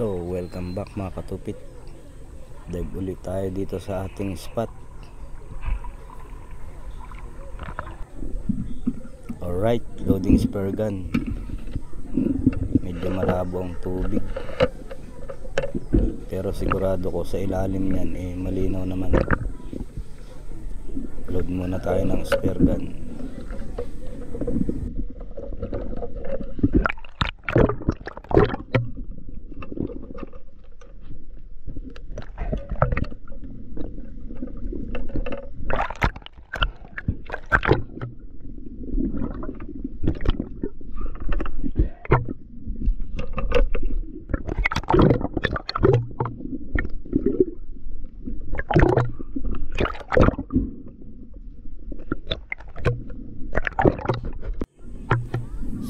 So, welcome back mga katupit. Dive ulit tayo dito sa ating spot. Alright, loading spear gun. Medyo malabo ang tubig, pero sigurado ko sa ilalim niyan malinaw naman. Load muna tayo ng spear gun.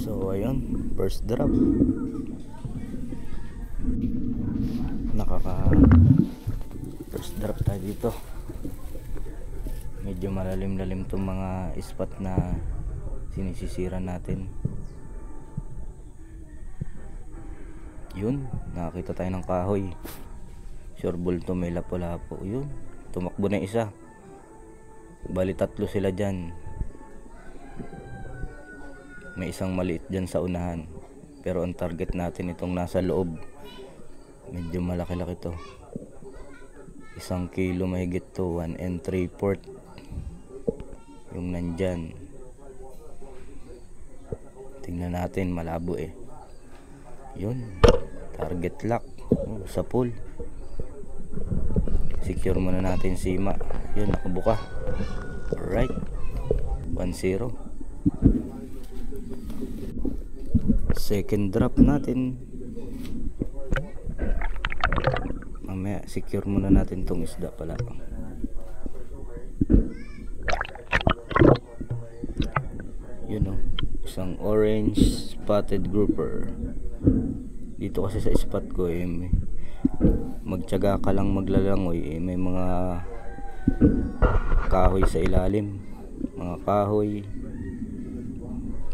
So ayun, first drop. First drop tayo dito. Medyo malalim-lalim itong mga spot na sinisisira natin. Yun, nakakita tayo ng kahoy. Sure bull to, may lapo-lapo. Yun, tumakbo na isa. Bali tatlo sila dyan. May isang maliit dyan sa unahan, pero ang target natin itong nasa loob. Medyo malaki-laki to. 1 kilo mahigit to, 1 3/4 yung nandyan. Tingnan natin, malabo Yun, target lock sa pool. Secure muna natin sima. Yun, nakabuka. Alright, 1-0. Second drop natin. Mamaya secure muna natin tong isda pala. Yun isang orange spotted grouper. Dito kasi sa spot ko magtiyaga ka lang maglalangoy may mga kahoy sa ilalim, mga kahoy,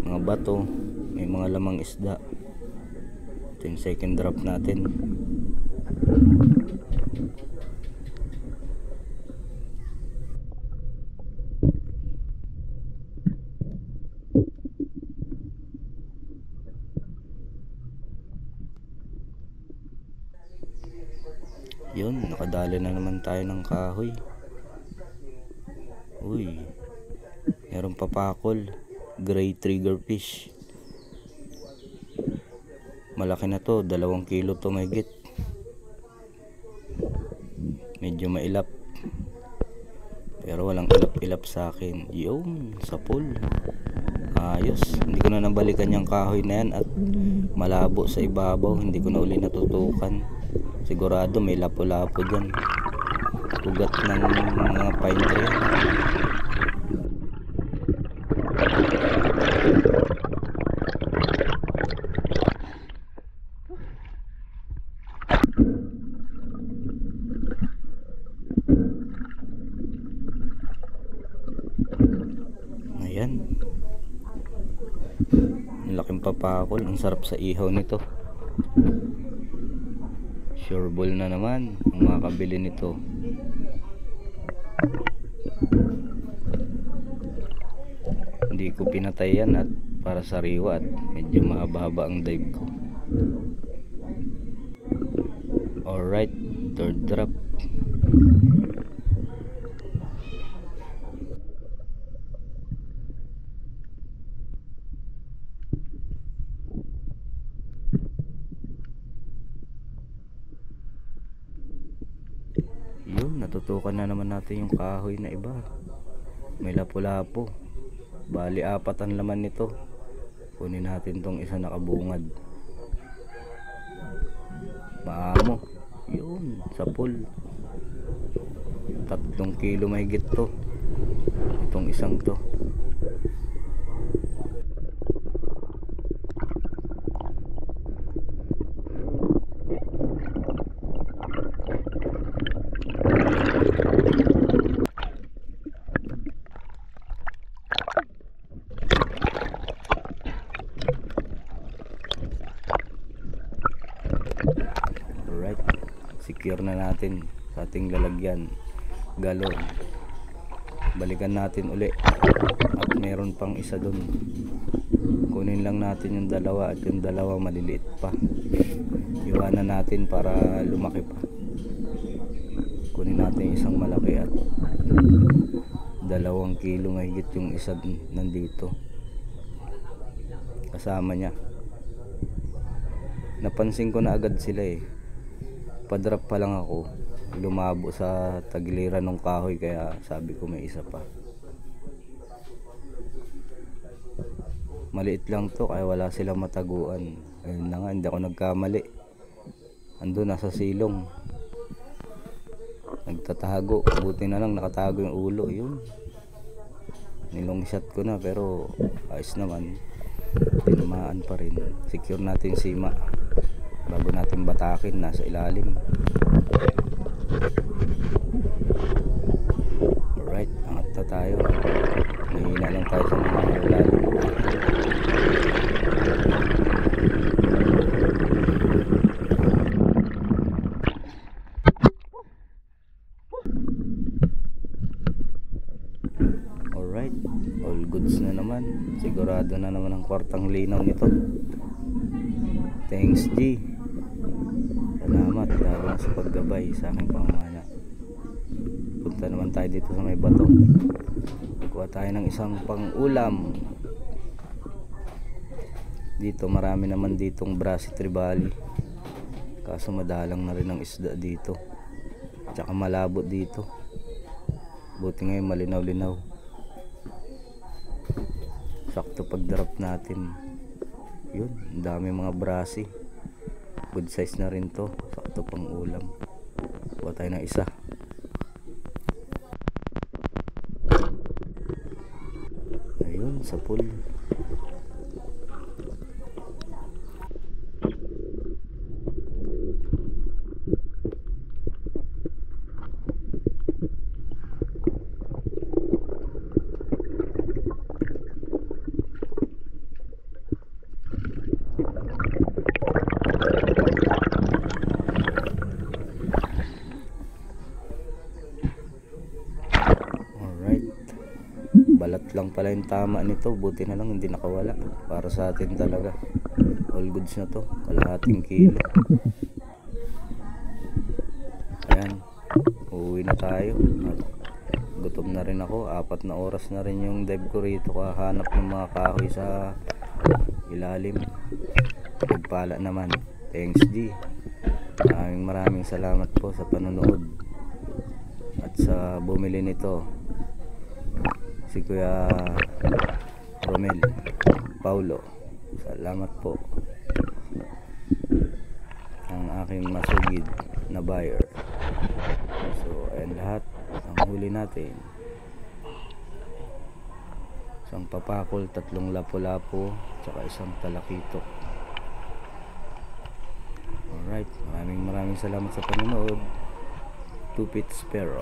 mga bato, may mga lamang isda. Ito yung second drop natin. Yun, nakadali na naman tayo ng kahoy. Uy, meron papakol, gray trigger fish. Malaki na to, 2 kilo to mahigit. Medyo mailap, pero walang ilap-ilap sa akin. Yun, sa pool. Ayos, hindi ko na nabalikan yung kahoy na yan at malabo sa ibabaw. Hindi ko na uli natutukan. Sigurado may lapo-lapo dyan. Ugat ng mga pine tree. Ayan, ang laking papakol. Ang sarap sa ihaw nito. Sure bull na naman ang makakabili nito. Hindi ko pinatay yan at para sariwa at medyo mahaba ang dive ko. Alright, third drop. Yun, natutukan na naman natin yung kahoy na iba. May lapo-lapo. Bali 4 ang laman nito. Kunin natin tong isa nakabungad. Maamo. Yun, sa pool. 3 kilo mahigit to. Itong isang to. secure na natin sa ating lalagyan, galon. Balikan natin uli at meron pang isa dun. Kunin lang natin yung dalawa at yung dalawa maliliit pa, iwanan natin para lumaki pa. Kunin natin isang malaki at 2 kilo mahigit yung isa nandito kasama niya. Napansin ko na agad sila eh, padrop pa lang ako, lumabo sa tagiliran ng kahoy, kaya sabi ko may isa pa. Maliit lang to kaya wala silang mataguan. Ayun na nga, hindi ako nagkamali, andun nasa silong nagtatago. Buti na lang nakatago yung ulo. Yun, nilong shot ko na pero ayos naman, tinamaan pa rin. Secure natin sima bago natin batakin, nasa ilalim. Alright, angat na tayo. Mahina lang tayo sa mga ilalim. Alright, all goods na naman. Sigurado na naman ang kwartang linaw nito. Thanks G, salamat lalo sa paggabay sa aking pamana. Punta naman tayo dito sa may bato, kuha tayo ng isang pang-ulam. Dito marami naman ditong brasi tribali, kaso madalang na rin ang isda dito, tsaka malabo dito. Buti ngayon malinaw-linaw, sakto pag drop natin. Yun, ang dami mga brasi, good size na rin to, sakto pang ulam. Kuha tayo ng isa. Ayun, sa pool. Balat lang pala yung tama nito, buti na lang hindi nakawala. Para sa atin talaga, all goods na to, kalahating kilo. Ayan, uuwi na tayo at gutom na rin ako. 4 na oras na rin yung dive ko rito, kahanap ng mga kahoy sa ilalim. Nagpala naman. Thanks G, maraming salamat po sa panonood at sa bumili nito, si Kuya Romel Paulo. Salamat po, ang aking masugid na buyer. So ayan lahat ang huli natin: isang papakol, 3 lapu-lapu, tsaka isang talakito. Alright, maraming salamat sa panonood. Tupit Sparrow.